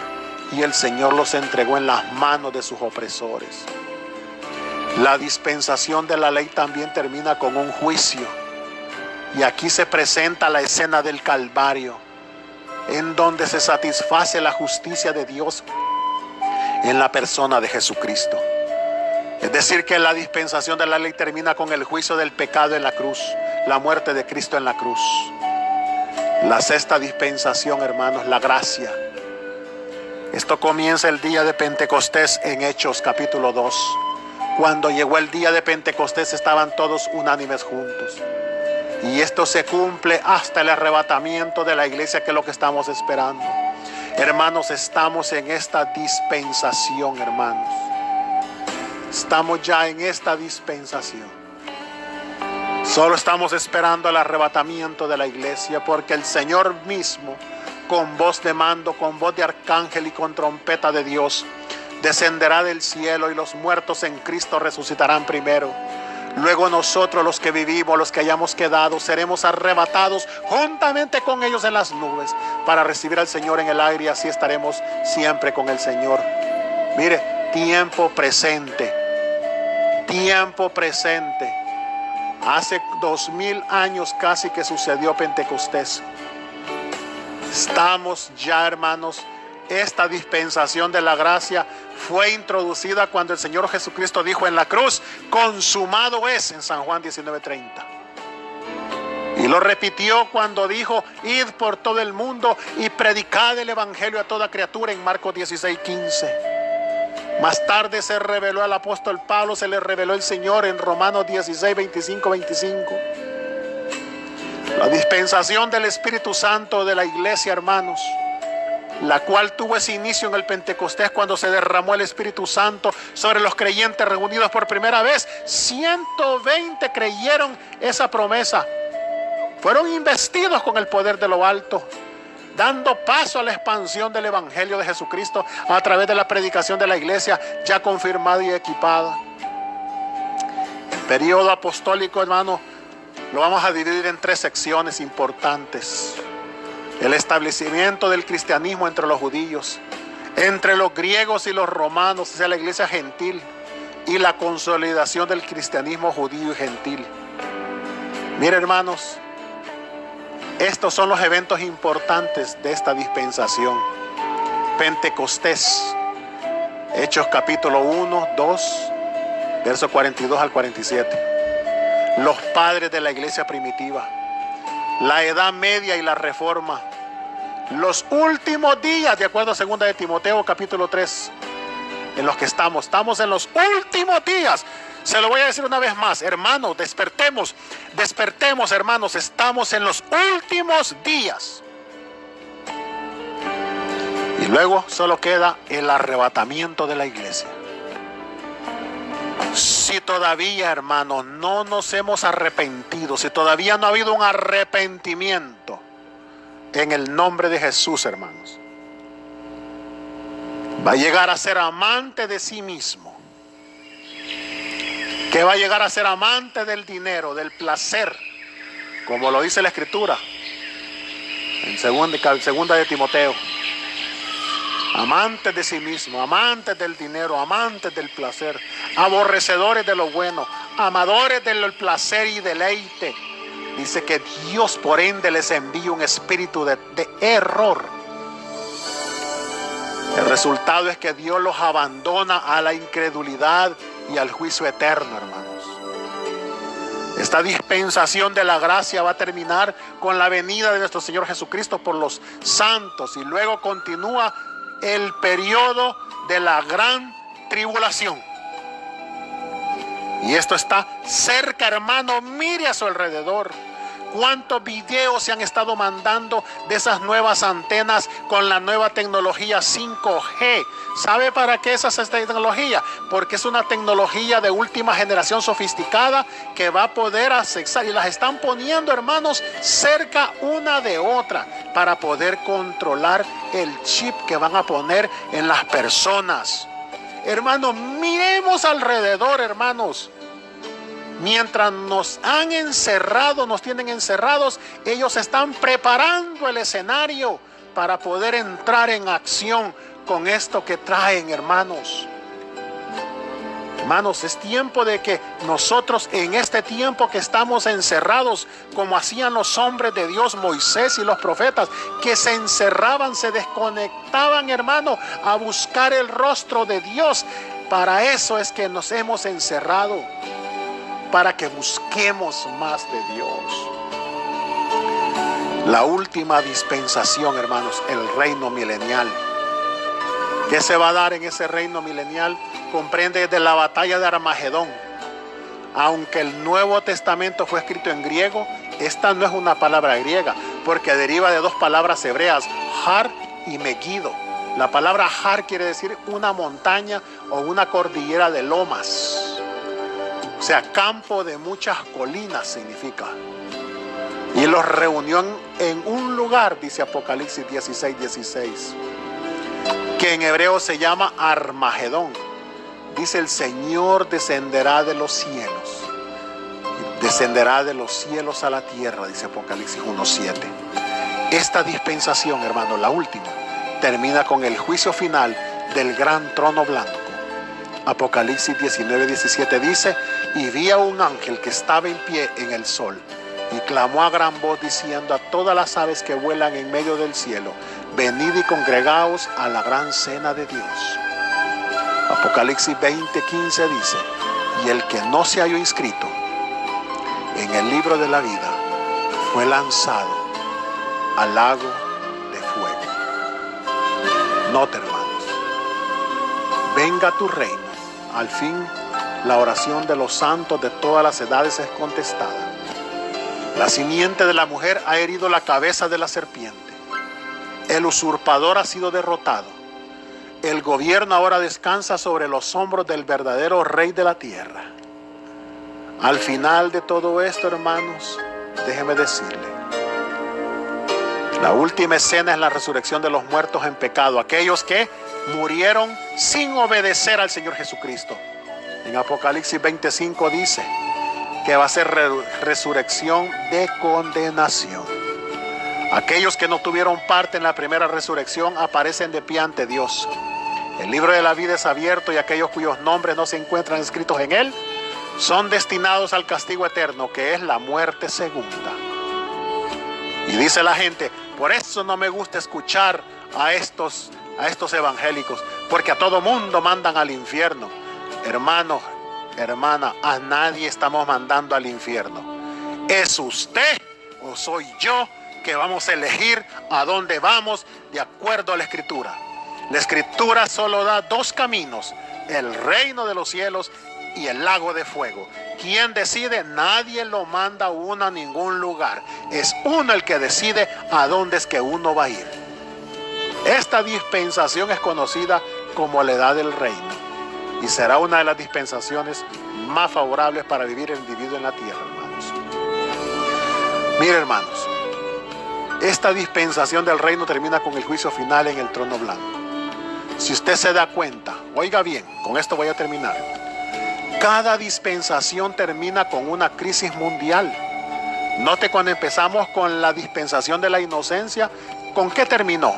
y el Señor los entregó en las manos de sus opresores. La dispensación de la ley también termina con un juicio. Y aquí se presenta la escena del Calvario, en donde se satisface la justicia de Dios en la persona de Jesucristo. Es decir, que la dispensación de la ley termina con el juicio del pecado en la cruz, la muerte de Cristo en la cruz. La sexta dispensación, hermanos, la gracia. Esto comienza el día de Pentecostés en Hechos capítulo 2. Cuando llegó el día de Pentecostés estaban todos unánimes juntos. Y esto se cumple hasta el arrebatamiento de la iglesia, que es lo que estamos esperando. Hermanos, estamos en esta dispensación, hermanos. Estamos ya en esta dispensación. Solo estamos esperando el arrebatamiento de la iglesia, porque el Señor mismo, con voz de mando, con voz de arcángel y con trompeta de Dios, descenderá del cielo, y los muertos en Cristo resucitarán primero. Luego nosotros, los que vivimos, los que hayamos quedado, seremos arrebatados juntamente con ellos en las nubes para recibir al Señor en el aire, y así estaremos siempre con el Señor. Mire, tiempo presente. Tiempo presente. Hace 2000 años casi que sucedió Pentecostés. Estamos ya, hermanos. Esta dispensación de la gracia fue introducida cuando el Señor Jesucristo dijo en la cruz: consumado es, en San Juan 19:30. Y lo repitió cuando dijo: id por todo el mundo y predicad el evangelio a toda criatura, en Marcos 16:15. Más tarde se reveló al apóstol Pablo, se le reveló el Señor en Romanos 16:25-25. La dispensación del Espíritu Santo de la iglesia, hermanos, la cual tuvo ese inicio en el Pentecostés cuando se derramó el Espíritu Santo sobre los creyentes reunidos por primera vez. 120 creyeron esa promesa. Fueron investidos con el poder de lo alto, dando paso a la expansión del Evangelio de Jesucristo a través de la predicación de la iglesia ya confirmada y equipada. El periodo apostólico, hermano, lo vamos a dividir en 3 secciones importantes. El establecimiento del cristianismo entre los judíos, entre los griegos y los romanos, o sea, la iglesia gentil, y la consolidación del cristianismo judío y gentil. Mire, hermanos, estos son los eventos importantes de esta dispensación. Pentecostés, Hechos capítulo 1, 2, versos 42 al 47. Los padres de la iglesia primitiva, la Edad Media y la Reforma, los últimos días, de acuerdo a 2 de Timoteo capítulo 3, en los que estamos en los últimos días. Se lo voy a decir una vez más, hermanos, despertemos, hermanos, estamos en los últimos días. Y luego solo queda el arrebatamiento de la iglesia. Si todavía, hermanos, no nos hemos arrepentido, si todavía no ha habido un arrepentimiento, en el nombre de Jesús, hermanos, va a llegar a ser amante de sí mismo, que va a llegar a ser amante del dinero, del placer, como lo dice la Escritura en segunda de Timoteo. Amantes de sí mismo, amantes del dinero, amantes del placer, aborrecedores de lo bueno, amadores del placer y deleite. Dice que Dios por ende les envía un espíritu de error. El resultado es que Dios los abandona a la incredulidad y al juicio eterno, hermanos. Esta dispensación de la gracia va a terminar con la venida de nuestro Señor Jesucristo por los santos, y luego continúa el periodo de la gran tribulación. Y esto está cerca, hermano. Mire a su alrededor cuántos videos se han estado mandando de esas nuevas antenas con la nueva tecnología 5G. ¿Sabe para qué es esa tecnología? Porque es una tecnología de última generación sofisticada que va a poder accesar, y las están poniendo, hermanos, cerca una de otra para poder controlar el chip que van a poner en las personas. Hermanos, miremos alrededor, hermanos. Mientras nos han encerrado, nos tienen encerrados, ellos están preparando el escenario para poder entrar en acción con esto que traen, hermanos. Hermanos, es tiempo de que nosotros, en este tiempo que estamos encerrados, como hacían los hombres de Dios, Moisés y los profetas, que se encerraban, se desconectaban, hermano, a buscar el rostro de Dios. Para eso es que nos hemos encerrado, para que busquemos más de Dios. La última dispensación, hermanos, el reino milenial. ¿Qué se va a dar en ese reino milenial? Comprende desde la batalla de Armagedón. Aunque el Nuevo Testamento fue escrito en griego, esta no es una palabra griega, porque deriva de 2 palabras hebreas, Har y Megiddo. La palabra Har quiere decir una montaña o una cordillera de lomas. O sea, campo de muchas colinas significa. Y los reunió en un lugar, dice Apocalipsis 16:16, que en hebreo se llama Armagedón. Dice: el Señor descenderá de los cielos. Descenderá de los cielos a la tierra, dice Apocalipsis 1:7. Esta dispensación, hermano, la última, termina con el juicio final del gran trono blanco. Apocalipsis 19:17 dice: y vi a un ángel que estaba en pie en el sol, y clamó a gran voz diciendo a todas las aves que vuelan en medio del cielo: venid y congregaos a la gran cena de Dios. Apocalipsis 20:15 dice: y el que no se halló inscrito en el libro de la vida fue lanzado al lago de fuego. Note, hermanos, venga tu reino. Al fin, la oración de los santos de todas las edades es contestada. La simiente de la mujer ha herido la cabeza de la serpiente. El usurpador ha sido derrotado. El gobierno ahora descansa sobre los hombros del verdadero rey de la tierra. Al final de todo esto, hermanos, déjeme decirle, la última escena es la resurrección de los muertos en pecado, aquellos que murieron sin obedecer al Señor Jesucristo. En Apocalipsis 25 dice que va a ser resurrección de condenación. Aquellos que no tuvieron parte en la primera resurrección aparecen de pie ante Dios. El libro de la vida es abierto y aquellos cuyos nombres no se encuentran escritos en él son destinados al castigo eterno, que es la muerte segunda. Y dice la gente, por eso no me gusta escuchar a estos evangélicos, porque a todo mundo mandan al infierno. Hermano, hermana, a nadie estamos mandando al infierno. ¿Es usted o soy yo que vamos a elegir a dónde vamos de acuerdo a la Escritura? La Escritura solo da dos caminos: el reino de los cielos y el lago de fuego. ¿Quién decide? Nadie lo manda uno a ningún lugar. Es uno el que decide a dónde es que uno va a ir. Esta dispensación es conocida como la edad del reino y será una de las dispensaciones más favorables para vivir el individuo en la tierra, hermanos. Mire, hermanos, esta dispensación del reino termina con el juicio final en el trono blanco. Si usted se da cuenta, oiga bien, con esto voy a terminar. Cada dispensación termina con una crisis mundial. Note, cuando empezamos con la dispensación de la inocencia, ¿con qué terminó?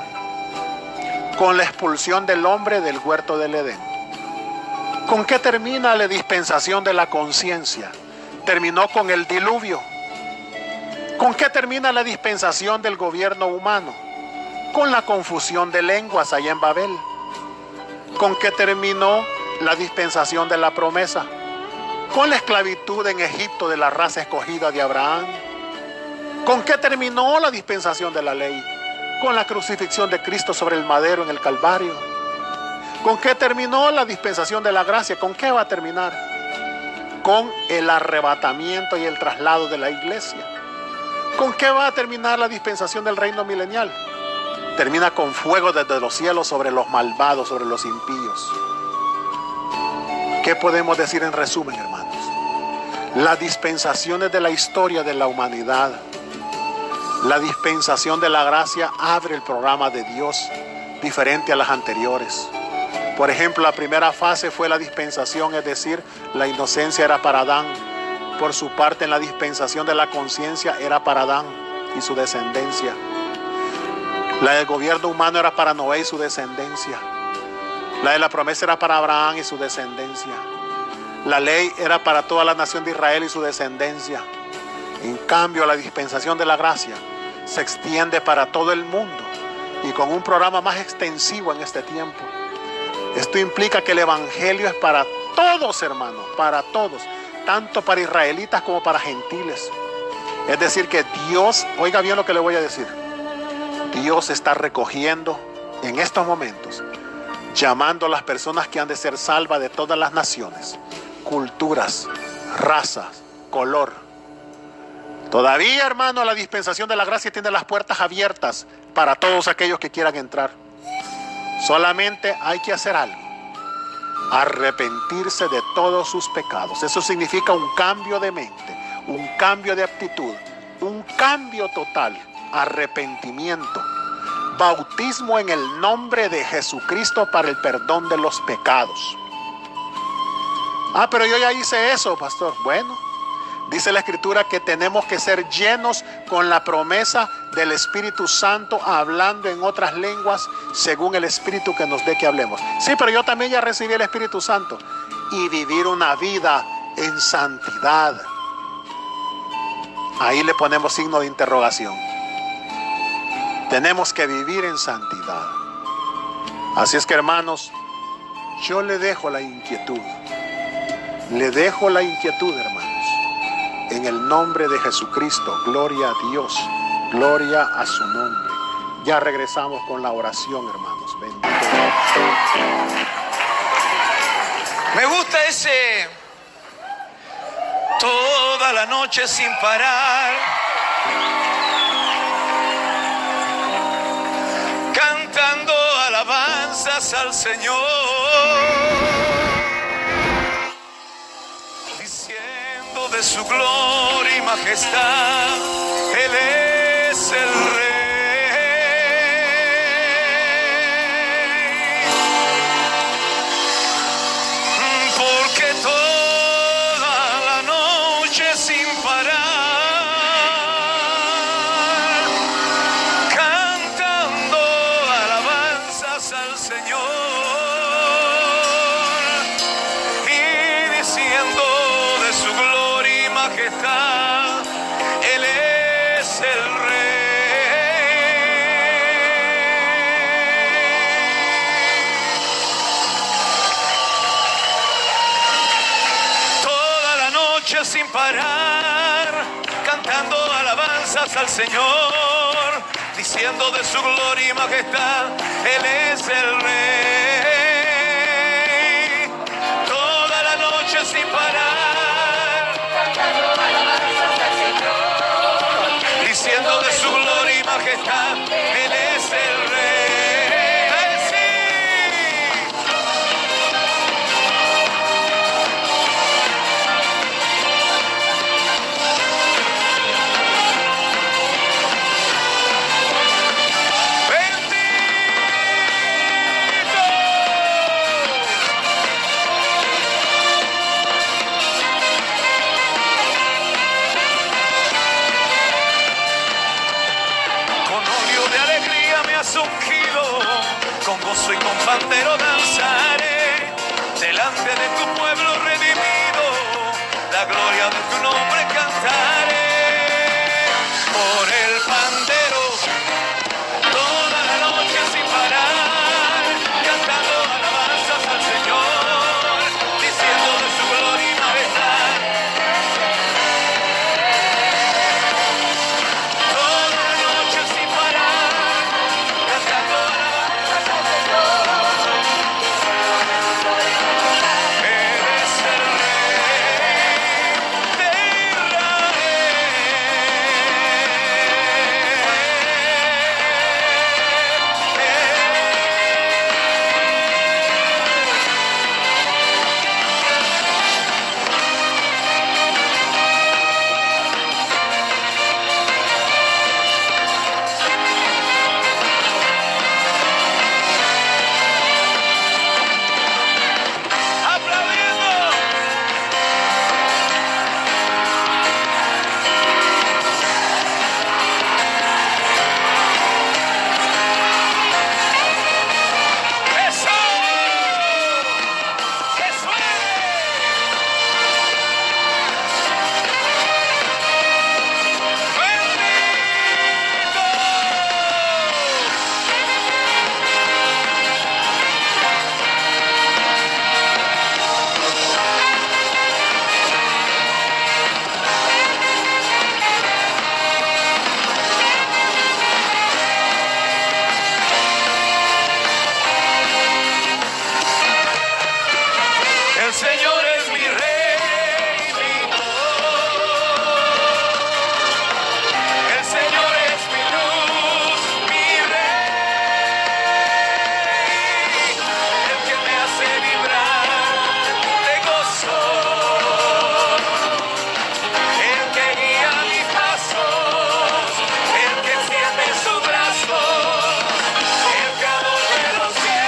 Con la expulsión del hombre del huerto del Edén. ¿Con qué termina la dispensación de la conciencia? Terminó con el diluvio. ¿Con qué termina la dispensación del gobierno humano? Con la confusión de lenguas allá en Babel. ¿Con qué terminó la dispensación de la promesa? Con la esclavitud en Egipto de la raza escogida de Abraham. ¿Con qué terminó la dispensación de la ley? Con la crucifixión de Cristo sobre el madero en el Calvario. ¿Con qué terminó la dispensación de la gracia? ¿Con qué va a terminar? Con el arrebatamiento y el traslado de la iglesia. ¿Con qué va a terminar la dispensación del reino milenial? Termina con fuego desde los cielos sobre los malvados, sobre los impíos. ¿Qué podemos decir en resumen, hermanos? Las dispensaciones de la historia de la humanidad, la dispensación de la gracia abre el programa de Dios diferente a las anteriores. Por ejemplo, la primera fase fue la dispensación, es decir, la inocencia era para Adán. Por su parte, en la dispensación de la conciencia era para Adán y su descendencia. La del gobierno humano era para Noé y su descendencia. La de la promesa era para Abraham y su descendencia. La ley era para toda la nación de Israel y su descendencia. En cambio, la dispensación de la gracia se extiende para todo el mundo y con un programa más extensivo en este tiempo. Esto implica que el evangelio es para todos, hermanos, para todos, tanto para israelitas como para gentiles. Es decir, que Dios, oiga bien lo que le voy a decir, Dios está recogiendo en estos momentos, llamando a las personas que han de ser salvas de todas las naciones, culturas, razas, color. Todavía, hermano, la dispensación de la gracia tiene las puertas abiertas para todos aquellos que quieran entrar. Solamente hay que hacer algo: arrepentirse de todos sus pecados. Eso significa un cambio de mente, un cambio de actitud, un cambio total, arrepentimiento, bautismo en el nombre de Jesucristo para el perdón de los pecados. Pero yo ya hice eso, pastor. Bueno, dice la Escritura que tenemos que ser llenos con la promesa del Espíritu Santo, hablando en otras lenguas según el Espíritu que nos dé que hablemos. Sí, pero yo también ya recibí el Espíritu Santo. Y vivir una vida en santidad. Ahí le ponemos signo de interrogación. Tenemos que vivir en santidad. Así es que, hermanos, yo le dejo la inquietud. Le dejo la inquietud, hermanos. En el nombre de Jesucristo, gloria a Dios, gloria a su nombre. Ya regresamos con la oración, hermanos. Bendito Dios. Me gusta ese toda la noche sin parar. Cantando alabanzas al Señor, diciendo de su gloria y majestad, Él es el Rey. Porque toda la noche sin parar, cantando alabanzas al Señor y diciendo de su gloria y majestad, Él es el Rey. Toda la noche sin parar, cantando alabanzas al Señor, diciendo de su gloria y majestad, Él es el Rey. Toda la noche sin parar, diciendo de su gloria y majestad, Él es el Rey. Sí. Con óleo de alegría me has ungido, con gozo y con pandero danzaré, delante de tu pueblo redimido, la gloria de tu nombre cantaré. Por el pandero, toda la noche sin parar, cantando alabanzas al Señor, diciendo de su gloria y majestad. Toda la noche sin parar, cantando alabanzas al Señor. Eres el Rey de aplaudiendo. ¡Eso! ¡Que suene! El Señor es mi Rey, mi todo. El Señor es mi luz, mi Rey, el que me hace vibrar de gozo, el que guía mis pasos, el que extiende su brazo, el creador de los cielos.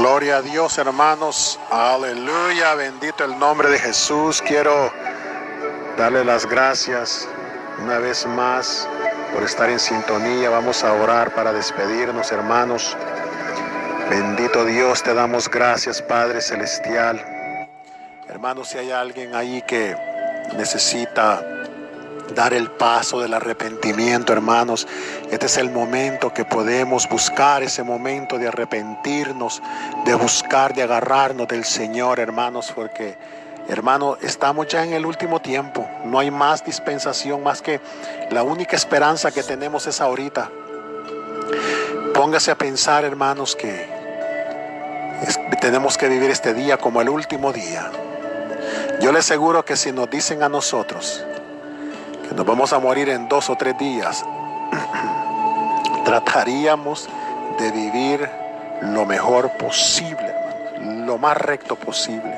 Gloria a Dios, hermanos. Aleluya. Bendito el nombre de Jesús. Quiero darle las gracias una vez más por estar en sintonía. Vamos a orar para despedirnos, hermanos. Bendito Dios, te damos gracias, Padre Celestial. Hermanos, si hay alguien ahí que necesita dar el paso del arrepentimiento, hermanos, este es el momento que podemos buscar, ese momento de arrepentirnos, de buscar, de agarrarnos del Señor, hermanos, porque, hermanos, estamos ya en el último tiempo. No hay más dispensación, más que la única esperanza que tenemos es ahorita. Póngase a pensar, hermanos, que tenemos que vivir este día como el último día. Yo les aseguro que si nos dicen a nosotros que nos vamos a morir en 2 o 3 días, trataríamos de vivir lo mejor posible, hermanos, lo más recto posible.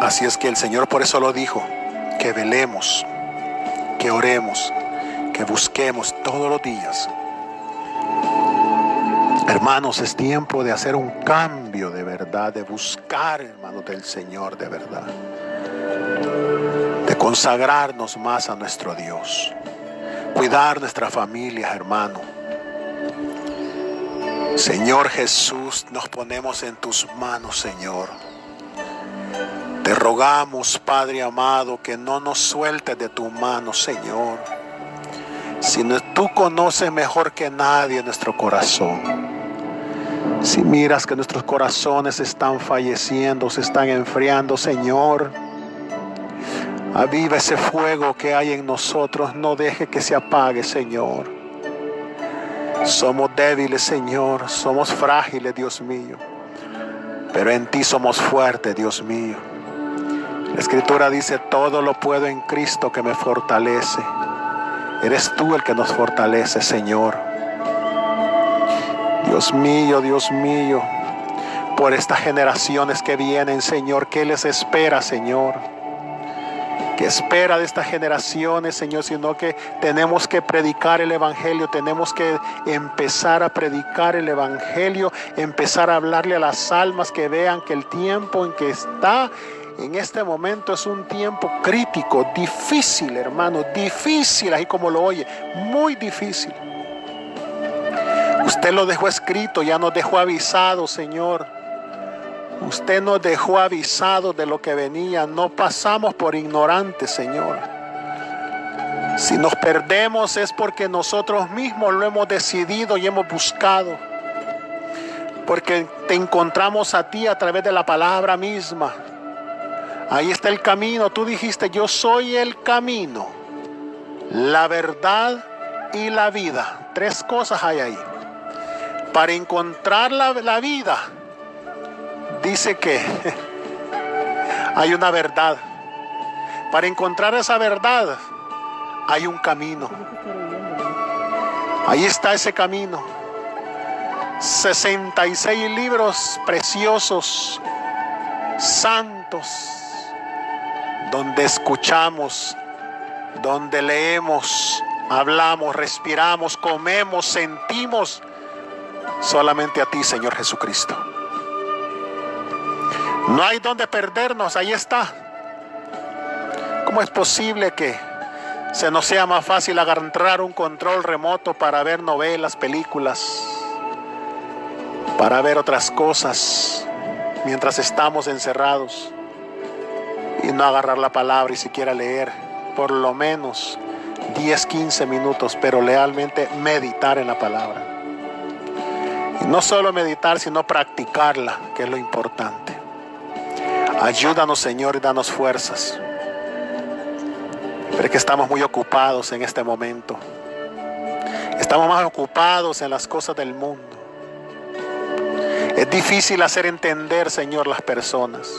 Así es que el Señor por eso lo dijo, que velemos, que oremos, que busquemos todos los días. Hermanos, es tiempo de hacer un cambio de verdad, de buscar, hermanos, del Señor de verdad, de consagrarnos más a nuestro Dios, cuidar nuestra familia, hermano. Señor Jesús, nos ponemos en tus manos, Señor. Te rogamos, Padre amado, que no nos sueltes de tu mano, Señor. Sino tú conoces mejor que nadie nuestro corazón. Si miras que nuestros corazones están falleciendo, se están enfriando, Señor, aviva ese fuego que hay en nosotros, no deje que se apague, Señor. Somos débiles, Señor, somos frágiles, Dios mío, pero en ti somos fuertes, Dios mío. La Escritura dice, todo lo puedo en Cristo que me fortalece. Eres tú el que nos fortalece, Señor. Dios mío, por estas generaciones que vienen, Señor, ¿qué les espera, Señor? ¿Qué espera de estas generaciones, Señor? Sino que tenemos que predicar el Evangelio, tenemos que empezar a predicar el Evangelio, empezar a hablarle a las almas, que vean que el tiempo en que está en este momento es un tiempo crítico, difícil, hermano, difícil, así como lo oye, muy difícil. Usted lo dejó escrito, ya nos dejó avisado, Señor. Usted nos dejó avisado de lo que venía. No pasamos por ignorantes, Señor. Si nos perdemos es porque nosotros mismos lo hemos decidido y hemos buscado. Porque te encontramos a ti a través de la palabra misma. Ahí está el camino. Tú dijiste, yo soy el camino, la verdad y la vida. 3 cosas hay ahí. Para encontrar la vida, dice que hay una verdad. Para encontrar esa verdad, hay un camino. Ahí está ese camino. 66 libros preciosos, santos, donde escuchamos, donde leemos, hablamos, respiramos, comemos, sentimos. Solamente a ti, Señor Jesucristo. No hay donde perdernos, ahí está. ¿Cómo es posible que se nos sea más fácil agarrar un control remoto para ver novelas, películas, para ver otras cosas mientras estamos encerrados, y no agarrar la palabra y siquiera leer por lo menos 10, 15 minutos, pero realmente meditar en la palabra? No solo meditar, sino practicarla, que es lo importante. Ayúdanos, Señor, y danos fuerzas. Pero es que estamos muy ocupados en este momento. Estamos más ocupados en las cosas del mundo. Es difícil hacer entender, Señor, las personas.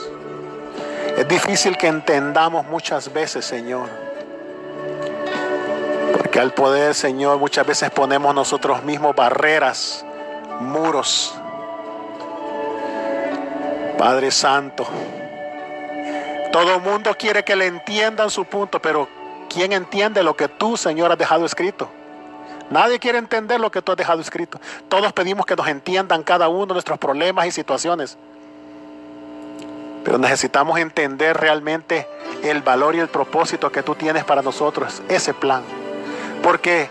Es difícil que entendamos muchas veces, Señor. Porque al poder, Señor, muchas veces ponemos nosotros mismos barreras, muros. Padre Santo, todo el mundo quiere que le entiendan su punto, pero ¿quién entiende lo que tú, Señor, has dejado escrito? Nadie quiere entender lo que tú has dejado escrito. Todos pedimos que nos entiendan cada uno de nuestros problemas y situaciones. Pero necesitamos entender realmente el valor y el propósito que tú tienes para nosotros, ese plan. Porque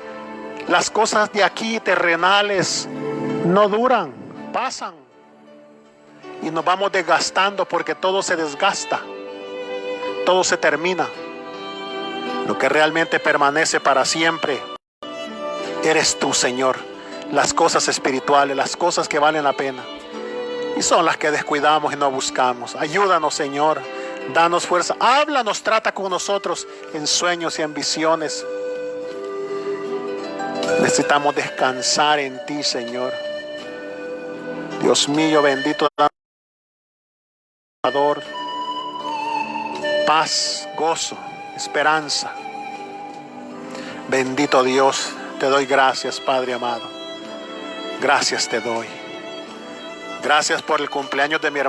las cosas de aquí terrenales no duran, pasan. Y nos vamos desgastando porque todo se desgasta, todo se termina. Lo que realmente permanece para siempre eres tú, Señor. Las cosas espirituales, las cosas que valen la pena. Y son las que descuidamos y no buscamos. Ayúdanos, Señor. Danos fuerza. Háblanos, trata con nosotros en sueños y en visiones. Necesitamos descansar en ti, Señor. Dios mío, bendito Salvador. Paz, gozo, esperanza. Bendito Dios, te doy gracias, Padre amado. Gracias te doy. Gracias por el cumpleaños de mi hermano.